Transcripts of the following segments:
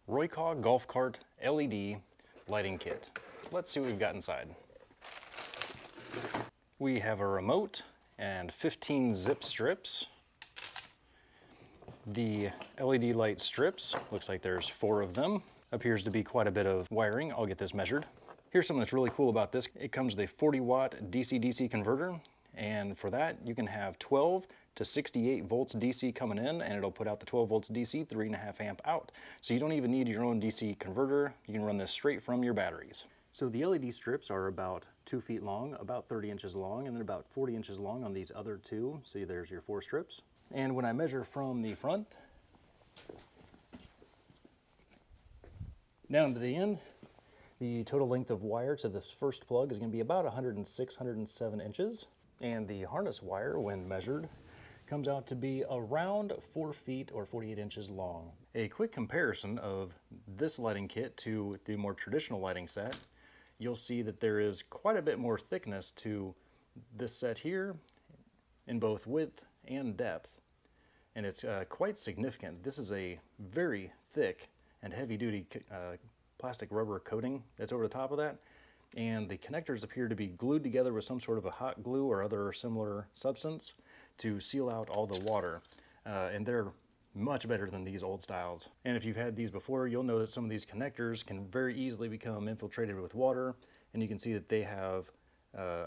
Roykaw Golf Cart LED lighting kit. Let's see what we've got inside. We have a remote and 15 zip strips. The LED light strips, looks like there's 4 of them. Appears to be quite a bit of wiring. I'll get this measured. Here's something that's really cool about this. It comes with a 40-watt DC-DC converter, and for that you can have 12 to 68 volts DC coming in, and it'll put out the 12 volts DC, 3.5 amp out. So you don't even need your own DC converter. You can run this straight from your batteries. So the LED strips are about 2 feet long, about 30 inches long, and then about 40 inches long on these other 2. See, there's your 4 strips. And when I measure from the front down to the end, the total length of wire to this first plug is going to be about 106, 107 inches. And the harness wire, when measured, comes out to be around 4 feet or 48 inches long. A quick comparison of this lighting kit to the more traditional lighting set, you'll see that there is quite a bit more thickness to this set here in both width and depth. And it's quite significant. This is a very thick and heavy-duty plastic rubber coating that's over the top of that, and the connectors appear to be glued together with some sort of a hot glue or other similar substance to seal out all the water, and they're much better than these old styles. And if you've had these before, you'll know that some of these connectors can very easily become infiltrated with water, and you can see that they have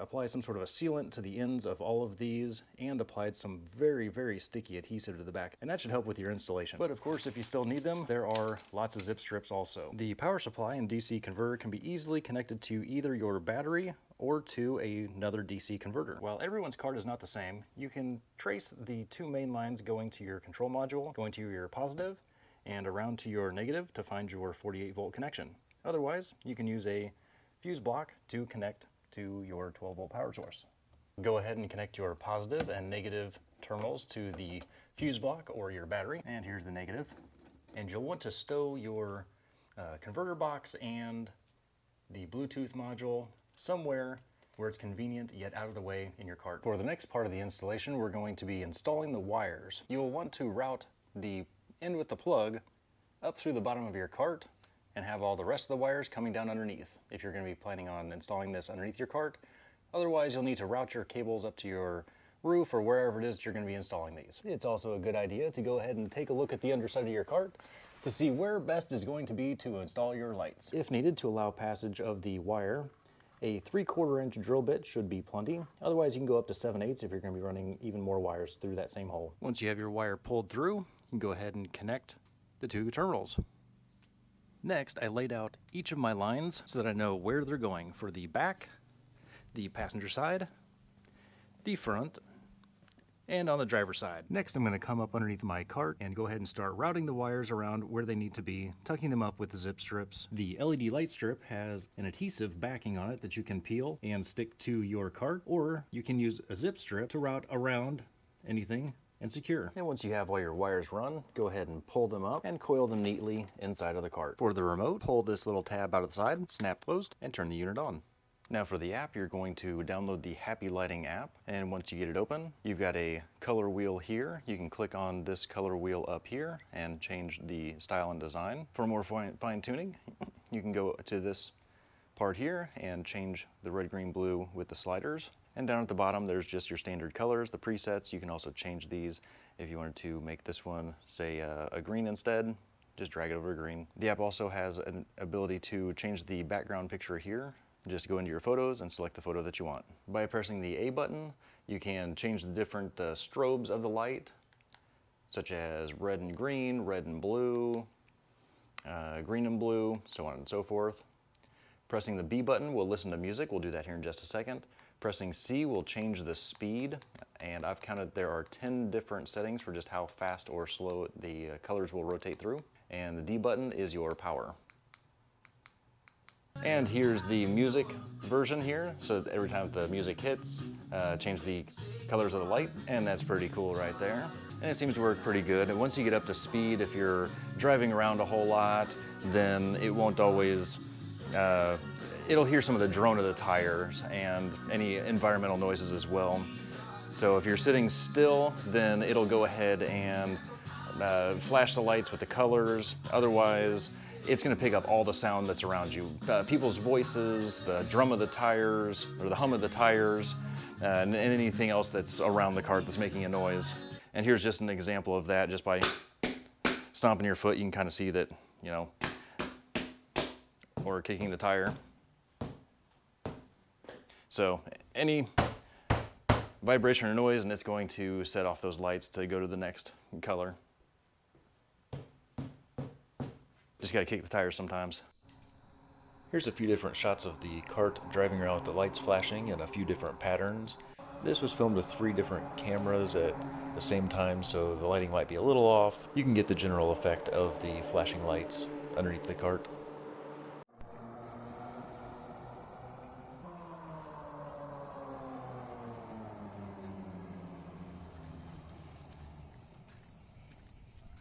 applied some sort of a sealant to the ends of all of these and applied some very, very sticky adhesive to the back. And that should help with your installation. But of course, if you still need them, there are lots of zip strips also. The power supply and DC converter can be easily connected to either your battery or to another DC converter. While everyone's cart is not the same, you can trace the 2 main lines going to your control module, going to your positive, and around to your negative to find your 48 volt connection. Otherwise, you can use a fuse block to connect to your 12 volt power source. Go ahead and connect your positive and negative terminals to the fuse block or your battery. And here's the negative. And you'll want to stow your converter box and the Bluetooth module somewhere where it's convenient yet out of the way in your cart. For the next part of the installation, we're going to be installing the wires. You will want to route the end with the plug up through the bottom of your cart and have all the rest of the wires coming down underneath if you're going to be planning on installing this underneath your cart. Otherwise, you'll need to route your cables up to your roof or wherever it is that you're going to be installing these. It's also a good idea to go ahead and take a look at the underside of your cart to see where best is going to be to install your lights. If needed, to allow passage of the wire, a 3/4 inch drill bit should be plenty. Otherwise, you can go up to 7/8 if you're going to be running even more wires through that same hole. Once you have your wire pulled through, you can go ahead and connect the 2 terminals. Next, I laid out each of my lines so that I know where they're going for the back, the passenger side, the front, and on the driver's side. Next, I'm going to come up underneath my cart and go ahead and start routing the wires around where they need to be, tucking them up with the zip strips. The LED light strip has an adhesive backing on it that you can peel and stick to your cart, or you can use a zip strip to route around anything and secure. And once you have all your wires run, go ahead and pull them up and coil them neatly inside of the cart. For the remote, pull this little tab out of the side, snap closed, and turn the unit on. Now for the app, you're going to download the Happy Lighting app, and once you get it open, you've got a color wheel here. You can click on this color wheel up here and change the style and design. For more fine tuning, you can go to this part here and change the red, green, blue with the sliders. And down at the bottom, there's just your standard colors, the presets. You can also change these if you wanted to make this one, say, a green instead. Just drag it over to green. The app also has an ability to change the background picture here. Just go into your photos and select the photo that you want. By pressing the A button, you can change the different strobes of the light, such as red and green, red and blue, green and blue, so on and so forth. Pressing the B button will listen to music. We'll do that here in just a second. Pressing C will change the speed, and I've counted there are 10 different settings for just how fast or slow the colors will rotate through. And the D button is your power. And here's the music version here, so that every time the music hits, change the colors of the light, and that's pretty cool right there. And it seems to work pretty good. And once you get up to speed, if you're driving around a whole lot, then it won't always, it'll hear some of the drone of the tires and any environmental noises as well. So if you're sitting still, then it'll go ahead and flash the lights with the colors. Otherwise, it's going to pick up all the sound that's around you. People's voices, the drum of the tires, or the hum of the tires, and anything else that's around the cart that's making a noise. And here's just an example of that. Just by stomping your foot, you can kind of see that, you know, or kicking the tire. So any vibration or noise, and it's going to set off those lights to go to the next color. Just got to kick the tires sometimes. Here's a few different shots of the cart driving around with the lights flashing in a few different patterns. This was filmed with 3 different cameras at the same time, so the lighting might be a little off. You can get the general effect of the flashing lights underneath the cart.